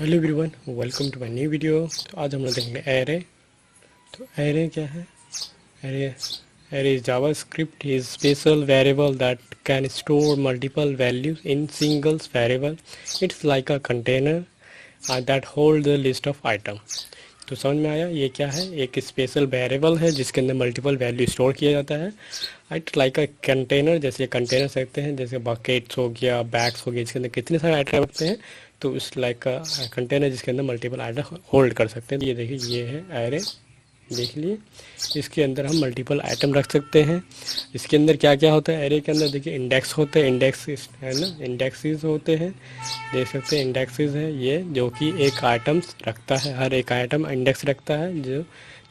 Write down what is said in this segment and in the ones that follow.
Hello everyone, welcome to my new video. तो आज हम लोग देखेंगे एरे। तो एरे क्या है? Array array is JavaScript is special variable that can store multiple values in singles variable. It's like a container that hold the list of item. तो समझ में आया ये क्या है? एक स्पेशल वेरिएबल है जिसके अंदर मल्टीपल वैल्यू स्टोर किया जाता है। इट लाइक अ कंटेनर, जैसे कंटेनर सकते हैं, जैसे बकेट्स हो गया, बैग्स हो गया, जिसके अंदर कितने सारे आइटम रखते हैं। तो उस लाइक का कंटेनर जिसके अंदर मल्टीपल आइटम होल्ड कर सकते हैं। ये देखिए, ये है एरे, देख लिए। इसके अंदर हम मल्टीपल आइटम रख सकते हैं। इसके अंदर क्या क्या होता है? एरे के अंदर देखिए इंडेक्स होते हैं, इंडेक्स है ना, इंडेक्सेस होते हैं, देख सकते हैं इंडेक्सेस है ये, जो कि एक आइटम्स रखता है, हर एक आइटम इंडेक्स रखता है जो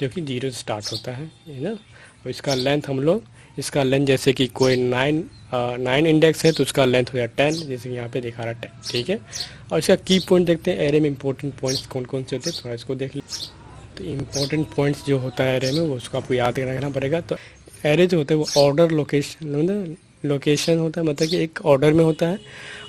कि 0 से स्टार्ट होता है ना। और इसका लेंथ हम लोग, इसका लेंथ जैसे कि कोई 9 इंडेक्स है तो उसका लेंथ हो गया 10, जैसे कि यहाँ पे दिखा रहा है 10, ठीक है। और इसका की पॉइंट देखते हैं, एरे में इंपॉर्टेंट पॉइंट्स कौन कौन से होते हैं, थोड़ा इसको देख लीजिए। तो इम्पोर्टेंट पॉइंट्स जो होता है एरे में, वो उसको आपको याद रखना पड़ेगा। तो एरे जो होता है वो ऑर्डर लोकेशन होता है, मतलब कि एक ऑर्डर में होता है।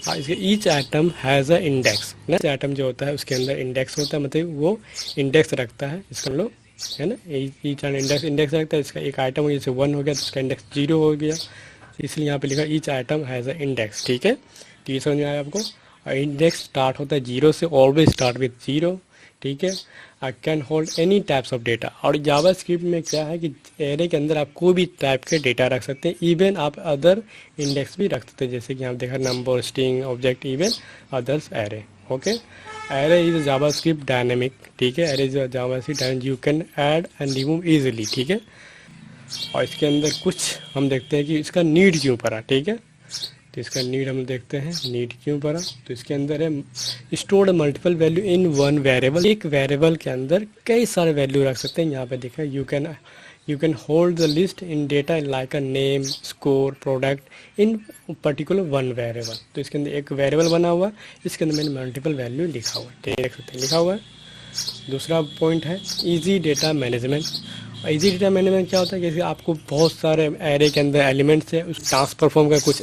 और इसके each item has a index ना, आइटम जो होता है उसके अंदर इंडेक्स होता है, मतलब वो इंडेक्स रखता है। इसका हम लोग है ना, ईच इंडेक्स रखता है। इसका एक आइटम जैसे 1 हो गया तो इसका इंडेक्स 0 हो गया, तो इसलिए यहाँ पे लिखा each item has a index, ठीक है। तो ये समझ में आया आपको? और इंडेक्स स्टार्ट होता है 0 से, ऑलवेज स्टार्ट विथ 0, ठीक है। I can hold any types of data. और जावास्क्रिप्ट में क्या है कि एरे के अंदर आप कोई भी टाइप के डेटा रख सकते हैं, इवन आप अदर इंडेक्स भी रख सकते हैं, जैसे कि आप देखा number, string, object, even others array. Okay, array is JavaScript dynamic, ठीक है। Array is JavaScript dynamic, you can add and remove easily, ठीक है। और इसके अंदर कुछ हम देखते हैं कि इसका नीड क्यों पड़ा, ठीक है। तो इसका नीड हम देखते हैं, नीड क्यों पड़ा। तो इसके अंदर है stored multiple value in one variable. एक वेरिएबल के अंदर कई सारे वैल्यू रख सकते हैं। यहाँ पे देखा, you can hold the list in data like a name, score, product in particular one variable. तो इसके अंदर एक वेरिएबल बना हुआ, इसके अंदर मैंने मल्टीपल वैल्यू लिखा हुआ है, देख सकते हैं लिखा हुआ है। दूसरा पॉइंट है easy data management. Easy data management क्या होता है? जैसे आपको बहुत सारे एरे के अंदर एलिमेंट्स है, उस टास्क परफॉर्म कर कुछ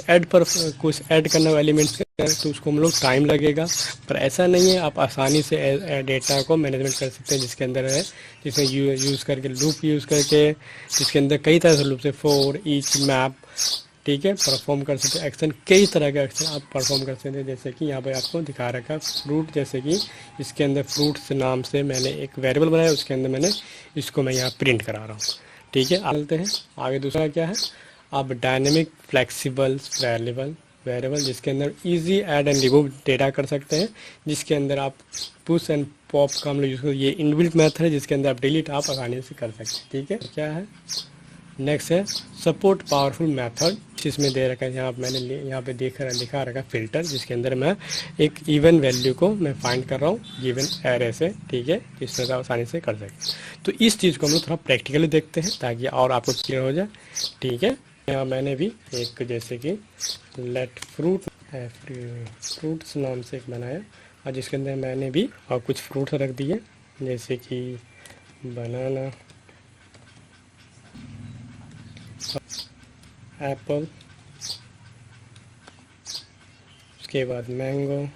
ऐड करना हो एलिमेंट्स के अंदर, तो उसको हम लोग टाइम लगेगा। पर ऐसा नहीं है, आप आसानी से डेटा को मैनेजमेंट कर सकते हैं। जिसके अंदर है, जिसमें यूज़ करके लूप यूज़ करके, जिसके अंदर कई तरह से लूप से फॉर ईच मैप, ठीक है, परफॉर्म कर सकते हैं एक्शन, कई तरह के एक्शन आप परफॉर्म कर सकते हैं। जैसे कि यहाँ पे आपको दिखा रखा फ्रूट, जैसे कि इसके अंदर फ्रूट्स नाम से मैंने एक वेरिएबल बनाया, उसके अंदर मैंने इसको मैं यहाँ प्रिंट करा रहा हूँ, ठीक है। चलते हैं आगे। दूसरा क्या है? आप डायनेमिक फ्लेक्सिबल वेरिएबल जिसके अंदर easy add and remove data कर सकते हैं, जिसके अंदर आप पुश एंड पॉप का हम लोग यूज़ करते हैं। ये इनबिल्ट मेथड है जिसके अंदर आप डिलीट आप आसानी से कर सकते हैं, ठीक है। क्या है नेक्स्ट है सपोर्ट पावरफुल मेथड, जिसमें दे रखा है यहाँ मैंने यहाँ पे लिखा रखा फिल्टर, जिसके अंदर मैं एक इवन वैल्यू को मैं फाइंड कर रहा हूँ गिवन एरे से, ठीक है। इस तरह आसानी से कर सकते। तो इस चीज़ को हम लोग थोड़ा प्रैक्टिकली देखते हैं ताकि और आपको क्लियर हो जाए, ठीक है। यहाँ मैंने भी एक जैसे कि लेट फ्रूट्स नाम से एक बनाया, और जिसके अंदर मैंने भी और कुछ फ्रूट्स रख दिए, जैसे कि बनाना, एप्पल, उसके बाद मैंगो,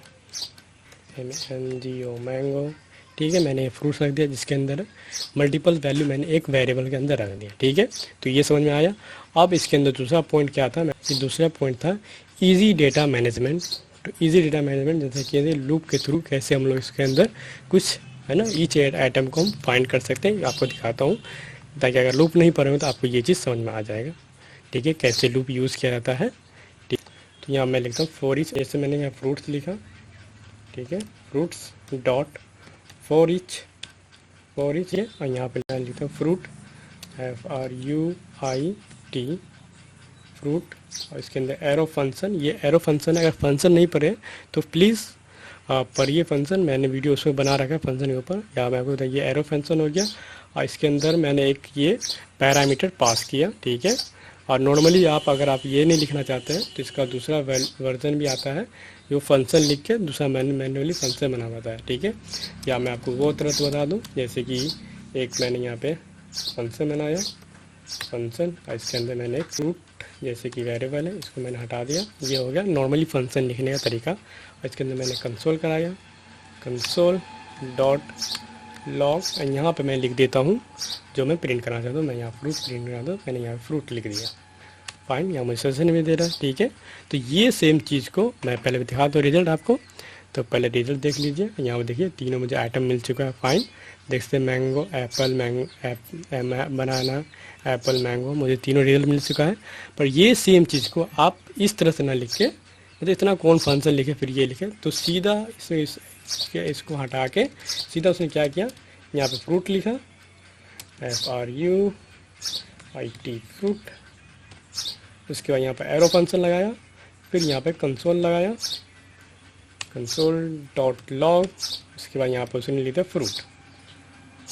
MNGO मैंगो, ठीक है। मैंने फ्रूट्स रख दिया जिसके अंदर मल्टीपल वैल्यू मैंने एक वेरिएबल के अंदर रख दिया, ठीक है। तो ये समझ में आया। अब इसके अंदर दूसरा पॉइंट क्या था? दूसरा पॉइंट था इजी डेटा मैनेजमेंट। तो इजी डेटा मैनेजमेंट जैसे कि लूप के थ्रू कैसे हम लोग इसके अंदर कुछ है ना, ईच आइटम को हम फाइंड कर सकते हैं। आपको दिखाता हूँ ताकि अगर लूप नहीं पढ़ेंगे तो आपको ये चीज़ समझ में आ जाएगा, ठीक है, कैसे लूप यूज़ किया जाता है, ठीक। तो यहाँ मैं लिखता हूँ फॉर ईच, जैसे मैंने यहाँ फ्रूट्स लिखा, ठीक है, फ्रूट्स डॉट फॉर ईच है। और यहाँ पे मैं लिखता हूँ फ्रूट, FRUIT फ्रूट। और इसके अंदर एरो फंक्शन, ये एरो फंक्शन, अगर फंक्शन नहीं पढ़े तो प्लीज़ पढ़िए फंक्शन, मैंने वीडियो उसमें बना रखा है फंक्शन के ऊपर। यहाँ मैं आपको बताइए ये एरो फंक्शन हो गया, और इसके अंदर मैंने एक ये पैरामीटर पास किया, ठीक है। और नॉर्मली अगर आप ये नहीं लिखना चाहते हैं तो इसका दूसरा वर्जन भी आता है, जो फंक्शन लिख के दूसरा मैनुअली फंक्शन बना हुआ है, ठीक है। या मैं आपको वो तरह से बता दूं, जैसे कि एक मैंने यहाँ पे फंक्शन बनाया, फंक्शन, और इसके अंदर मैंने एक फ्रूट जैसे कि वेरिएबल है, इसको मैंने हटा दिया। ये हो गया नॉर्मली फंक्शन लिखने का तरीका। और इसके अंदर मैंने कंसोल कराया, कंसोल डॉट लॉग, यहाँ पे मैं लिख देता हूँ जो मैं प्रिंट करना चाहता हूँ। मैं यहाँ फ्रूट प्रिंट करना था, मैंने यहाँ फ्रूट लिख दिया। फाइन, यहाँ मुझे सेशन भी दे रहा है, ठीक है। तो ये सेम चीज़ को मैं पहले दिखाता हूँ रिजल्ट आपको। तो पहले रिजल्ट देख लीजिए, यहाँ पर देखिए तीनों मुझे आइटम मिल चुका है। फाइन, देख सकते mango apple banana apple mango, मुझे तीनों रिजल्ट मिल चुका है। पर ये सेम चीज़ को आप इस तरह से ना लिख के, मतलब इतना कौन फंक्शन लिखे फिर ये लिखे, तो सीधा इसको हटा के सीधा उसने क्या किया, यहाँ पे फ्रूट लिखा, FRUIT फ्रूट। उसके बाद यहाँ पे एरो फंक्शन लगाया, फिर यहाँ पे कंसोल लगाया, कंसोल डॉट लॉग। उसके बाद यहाँ पे उसने लिखा फ्रूट,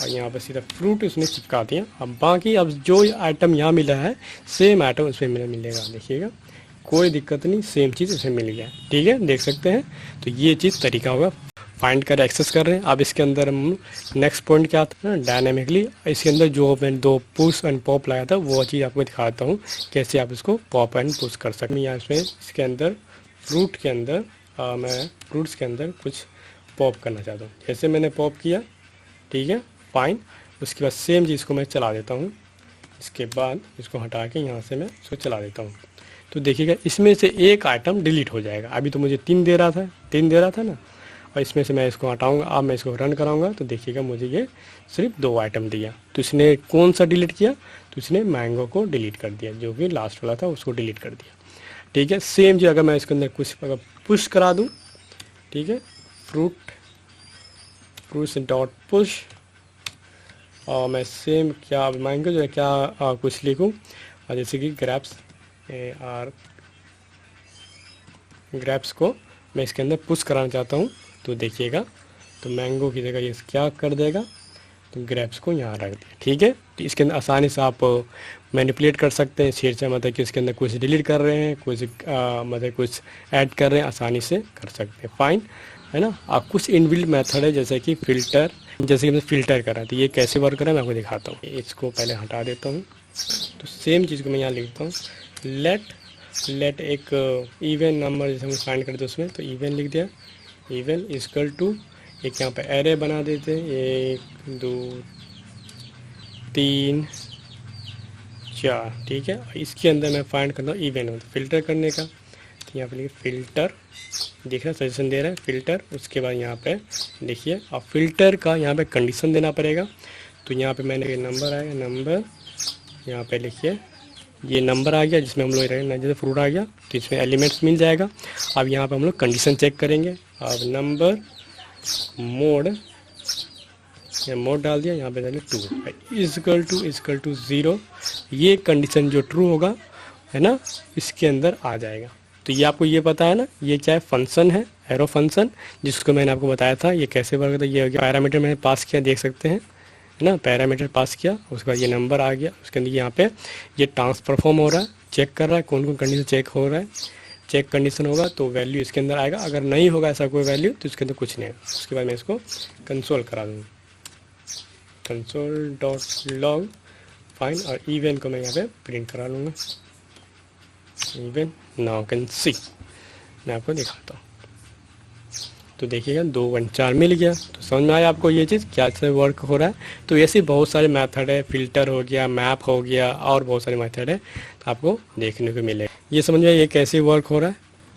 और यहाँ पे सीधा फ्रूट उसने चिपका दिया। अब बाकी अब जो आइटम यहाँ मिला है सेम आइटम उसमें मिलेगा, देखिएगा कोई दिक्कत नहीं, सेम चीज़ उसमें मिल गया, ठीक है, देख सकते हैं। तो ये चीज़ तरीका होगा, फाइंड कर एक्सेस कर रहे हैं। अब इसके अंदर हम नेक्स्ट पॉइंट क्या आता है ना, डायनेमिकली इसके अंदर जो मैंने 2 पुश एंड पॉप लगाया था वो चीज़ आपको दिखाता हूँ कैसे आप इसको पॉप एंड पुश कर सकते हैं। यहाँ इसमें इसके अंदर फ्रूट के अंदर मैं फ्रूट्स के अंदर कुछ पॉप करना चाहता हूँ, जैसे मैंने पॉप किया, ठीक है, फाइन। उसके बाद सेम चीज़ को मैं चला देता हूँ, इसके बाद इसको हटा के यहाँ से मैं इसको चला देता हूँ। तो देखिएगा इसमें से एक आइटम डिलीट हो जाएगा। अभी तो मुझे 3 दे रहा था ना, और इसमें से मैं इसको हटाऊंगा। अब मैं इसको रन कराऊंगा तो देखिएगा मुझे ये सिर्फ 2 आइटम दिया। तो इसने कौन सा डिलीट किया, तो इसने मैंगो को डिलीट कर दिया, जो कि लास्ट वाला था उसको डिलीट कर दिया, ठीक है। सेम जो अगर मैं इसके अंदर कुछ अगर पुश करा दूँ, ठीक है, फ्रूट्स डॉट पुश, और मैं सेम क्या मैंगो जो है क्या कुछ लिखूँ, और जैसे कि ग्रैप्स को मैं इसके अंदर पुश कराना चाहता हूँ। तो देखिएगा, तो मैंगो की जगह ये क्या कर देगा, तो ग्रैप्स को यहाँ रख दिया, ठीक है। तो इसके अंदर आसानी से आप मैनिपुलेट कर सकते हैं, शेर से मतलब कि इसके अंदर कुछ डिलीट कर रहे हैं, कुछ मतलब कुछ ऐड कर रहे हैं, आसानी से कर सकते हैं, फाइन है ना। आप कुछ इनबिल्ट मेथड है जैसे कि फ़िल्टर, जैसे कि मैं फ़िल्टर कर रहा था, तो ये कैसे वर्क कर रहा है मैं आपको दिखाता हूँ। इसको पहले हटा देता हूँ, तो सेम चीज़ को मैं यहाँ लिखता हूँ, लेट एक इवन नंबर जैसे हम फाइंड करते उसमें, तो इवन लिख दिया, इवन इक्वल टू एक यहाँ पे एरे बना देते हैं, 1 2 3 4, ठीक है। इसके अंदर मैं फाइंड करता हूँ इवन फ़िल्टर करने का, तो यहाँ पे लिखिए फ़िल्टर, देख रहे सजेशन दे रहा है फ़िल्टर। उसके बाद यहाँ पे देखिए, अब फ़िल्टर का यहाँ पे कंडीशन देना पड़ेगा। तो यहाँ पे मैंने नंबर आएगा, नंबर यहाँ पे लिखिए, ये नंबर आ गया जिसमें हम लोग रहेंगे, जैसे फ्रूट आ गया तो इसमें एलिमेंट्स मिल जाएगा। अब यहाँ पे हम लोग कंडीशन चेक करेंगे। अब नंबर मोड, या मोड डाल दिया, यहाँ पे डालिए 2 इक्वल टू 0, ये कंडीशन जो ट्रू होगा है ना, इसके अंदर आ जाएगा। तो ये आपको ये पता है ना, ये क्या है, फंक्शन है, एरो फंक्शन, जिसको मैंने आपको बताया था ये कैसे वर्क होता है। ये पैरामीटर मैंने पास किया, देख सकते हैं है ना, पैरामीटर पास किया, उसके बाद ये नंबर आ गया। उसके अंदर यहाँ पे ये ट्रांसफर फॉर्म हो रहा है, चेक कर रहा है कौन कौन कंडीशन चेक हो रहा है। चेक कंडीशन होगा तो वैल्यू इसके अंदर आएगा, अगर नहीं होगा ऐसा कोई वैल्यू तो इसके अंदर कुछ नहीं आएगा। उसके बाद मैं इसको कंसोल करा दूँगा, कंसोल डॉट लॉग, फाइन, और इवन को मैं यहाँ पे प्रिंट करा लूँगा, इवन नाउ कैन सी, मैं आपको दिखाता हूँ। तो देखिएगा 2 1 4 मिल गया। तो समझ में आया आपको ये चीज़ क्या से वर्क हो रहा है। तो ऐसे बहुत सारे मेथड है, फ़िल्टर हो गया, मैप हो गया, और बहुत सारे मेथड है, तो आपको देखने को मिलेगा। ये समझ में ये कैसे वर्क हो रहा है।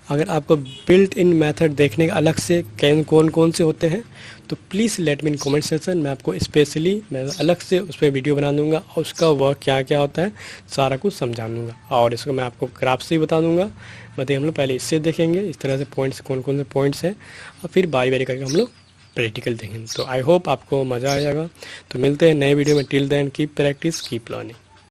अगर आपको बिल्ट इन मेथड देखने का अलग से कौन कौन से होते हैं तो please let me in comment section, मैं आपको स्पेशली मैं अलग से उस पर वीडियो बना दूंगा और उसका वर्क क्या क्या होता है सारा कुछ समझा दूंगा। और इसको मैं आपको ग्राफ से ही बता दूंगा। मतलब हम लोग पहले इससे देखेंगे इस तरह से पॉइंट्स कौन कौन से पॉइंट्स हैं, और फिर बारी बारी करके हम लोग प्रैक्टिकल देखेंगे। तो आई होप आपको मज़ा आएगा। तो मिलते हैं नए वीडियो में। Till then keep practice keep learning.